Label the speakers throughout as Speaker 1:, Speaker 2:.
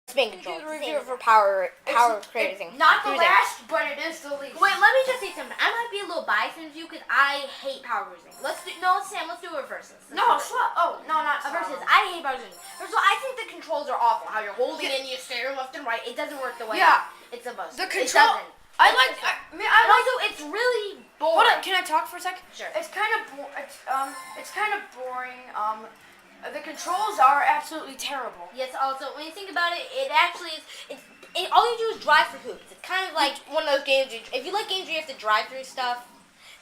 Speaker 1: Spin control. Review for power crazy.
Speaker 2: Not the last, but it is the least.
Speaker 3: Wait, let me just say something. I might be a little biased in you because I hate power cruising. Sam, let's do a versus.
Speaker 2: No, not
Speaker 3: a versus. I hate power cruising. First of all, I think the controls are awful. How you're holding and you steer left and right. It doesn't work the way it's supposed to.
Speaker 2: The control.
Speaker 3: Also, it's really boring.
Speaker 2: Hold on, can I talk for a second?
Speaker 3: Sure.
Speaker 2: It's kind of boring. The controls are absolutely terrible.
Speaker 3: Yes. Also, when you think about it, it actually is. All you do is drive through hoops. It's kind of like one of those games. If you like games where you have to drive through stuff,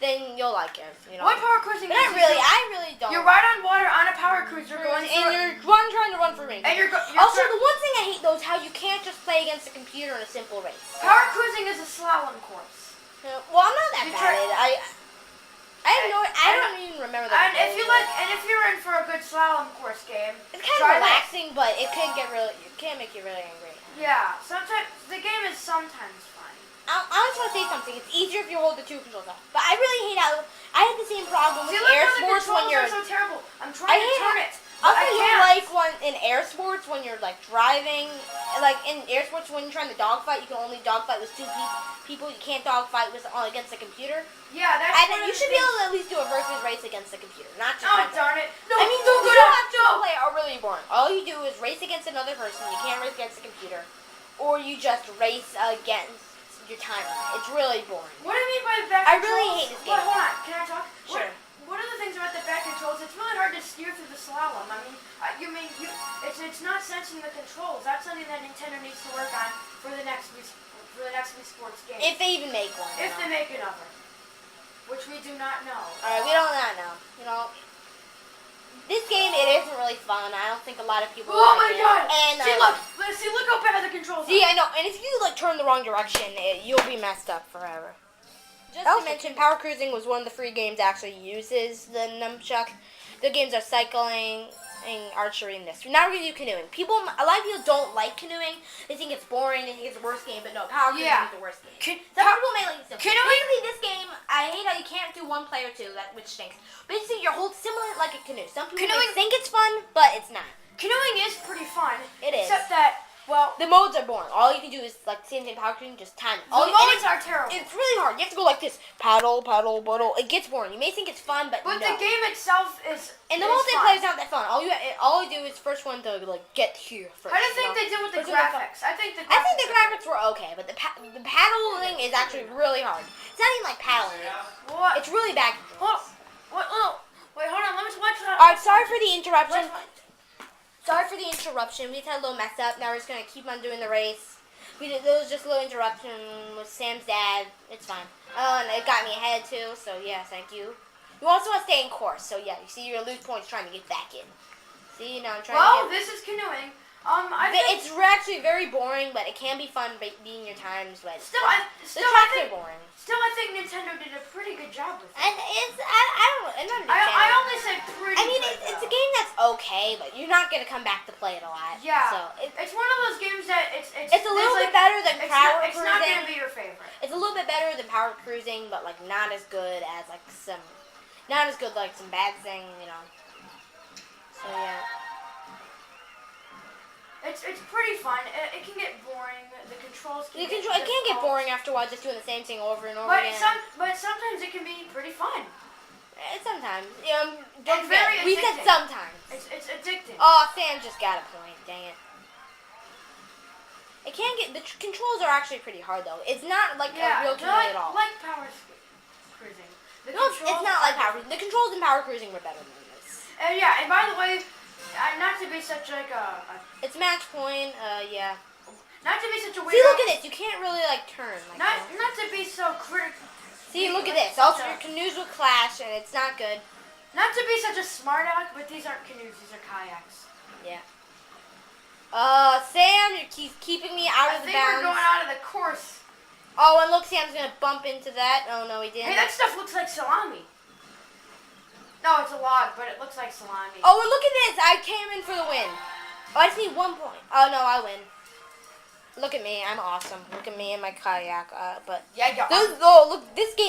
Speaker 3: then you'll like it. You know.
Speaker 2: What power cruising?
Speaker 3: But I really don't.
Speaker 2: You're right on water on a power cruiser
Speaker 3: and you're trying to run for me. Also, the one thing I hate though is how you can't just play against a computer in a simple race.
Speaker 2: Power cruising is a slalom course.
Speaker 3: Well, I'm not that bad. I don't even remember that.
Speaker 2: And if you're in for a good slalom course game,
Speaker 3: it's kind of relaxing, but it can make you really angry.
Speaker 2: Yeah, sometimes the game is sometimes fun.
Speaker 3: I just want to say something. It's easier if you hold the two controls up. But I really hate how I had the same problem with air sports when you're.
Speaker 2: The controls are so terrible. I'm trying to turn it.
Speaker 3: Also, you like in air sports when you're like driving, like in air sports when you're trying to dogfight, you can only dogfight with two people. You can't dogfight against a computer.
Speaker 2: Yeah, that's.
Speaker 3: And you should be able to at least do a versus race against a computer, not just.
Speaker 2: Oh darn it! No,
Speaker 3: I mean, the two play are really boring. All you do is race against another person. You can't race against a computer, or you just race against your timer. It's really boring.
Speaker 2: What do you mean by the back
Speaker 3: controls? I
Speaker 2: controls?
Speaker 3: really hate this game.
Speaker 2: Hold on, can I talk?
Speaker 3: Sure.
Speaker 2: What are the things about the back controls? It's really hard to steer through the slalom. I mean, it's not sensing the controls. That's something that Nintendo needs to work on for the next Wii Sports game.
Speaker 3: If they even make one.
Speaker 2: If they make another, which we do not know.
Speaker 3: Alright, we don't know. You know, this game it isn't really fun. I don't think a lot of people.
Speaker 2: Oh my god!
Speaker 3: And
Speaker 2: see, look how bad the controls are.
Speaker 3: See, I know. And if you like turn the wrong direction, you'll be messed up forever. Just to mention, Power Cruising was one of the free games that actually uses the nunchuck. The games are cycling and archery and this. Now we're going to do canoeing. A lot of people don't like canoeing. They think it's boring. They think it's the worst game. But no, Power Cruising is the worst game. Some people may like this. Basically, this game, I hate how you can't do one player two, which stinks. Basically, you're similar like a canoe. Some people think it's fun, but it's not.
Speaker 2: Canoeing is pretty fun.
Speaker 3: It is.
Speaker 2: Except that, well,
Speaker 3: the modes are boring. All you can do is like same Power Cruising, just time it.
Speaker 2: The modes are terrible.
Speaker 3: It's really hard. You have to go like this, paddle, paddle, paddle. It gets boring. You may think it's fun, but
Speaker 2: the game itself is.
Speaker 3: And the multiplayer is not that fun. All you do is first one to like get here first.
Speaker 2: How do you think they did with the graphics? I think the
Speaker 3: graphics were okay, but the paddling is actually really hard. It's not even like paddling.
Speaker 2: What?
Speaker 3: It's really bad.
Speaker 2: Wait, hold on. Let me watch that.
Speaker 3: Alright, sorry for the interruption. We just had a little mess up. Now we're just gonna keep on doing the race. There was just a little interruption with Sam's dad. It's fine. Oh, and it got me ahead too. So yeah, thank you. You also want to stay in course. So yeah, you see, you're gonna lose points trying to get back in. See, now I'm trying.
Speaker 2: Well, this is canoeing.
Speaker 3: It's actually very boring, but it can be fun beating your times. But
Speaker 2: the tracks are boring. Still, I think Nintendo did a pretty good job with it.
Speaker 3: And I
Speaker 2: only say pretty.
Speaker 3: I mean, it's a game that's okay, but you're not gonna come back to play it a lot.
Speaker 2: Yeah.
Speaker 3: So
Speaker 2: it's one of those games that it's
Speaker 3: a little bit better than Power Cruising.
Speaker 2: It's not gonna be your favorite.
Speaker 3: It's a little bit better than Power Cruising, but like not as good as some bad thing, you know. So yeah.
Speaker 2: It's pretty fun. It can get boring. The controls can
Speaker 3: it can get boring after a while, just doing the same thing over and over again.
Speaker 2: But sometimes it can be pretty fun.
Speaker 3: Sometimes.
Speaker 2: We
Speaker 3: said sometimes.
Speaker 2: It's addicting.
Speaker 3: Oh, Sam just got a point. Dang it. The controls are actually pretty hard though. It's not like a real canoe at all.
Speaker 2: Like Power Cruising.
Speaker 3: It's not like Power Cruising. The controls in Power Cruising were better than this.
Speaker 2: And by the way, not to be such like a.
Speaker 3: It's match point. Yeah.
Speaker 2: Not to be such a weirdo.
Speaker 3: See, look at this. You can't really like turn.
Speaker 2: Not to be so critical.
Speaker 3: See, look at this. Also, your canoes will clash, and it's not good.
Speaker 2: Not to be such a smart aleck, but these aren't canoes. These are kayaks.
Speaker 3: Yeah. Sam, you're keeping me out of the bounds.
Speaker 2: I think we're going out of the course.
Speaker 3: Oh, and look, Sam's gonna bump into that. Oh no, he didn't.
Speaker 2: Hey, that stuff looks like salami. No, it's a log, but it looks like salami.
Speaker 3: Oh, and look at this. I came in for the win. Oh, I just need 1 point. Oh, no, I win. Look at me. I'm awesome. Look at me and my kayak.
Speaker 2: Yeah,
Speaker 3: look, this game.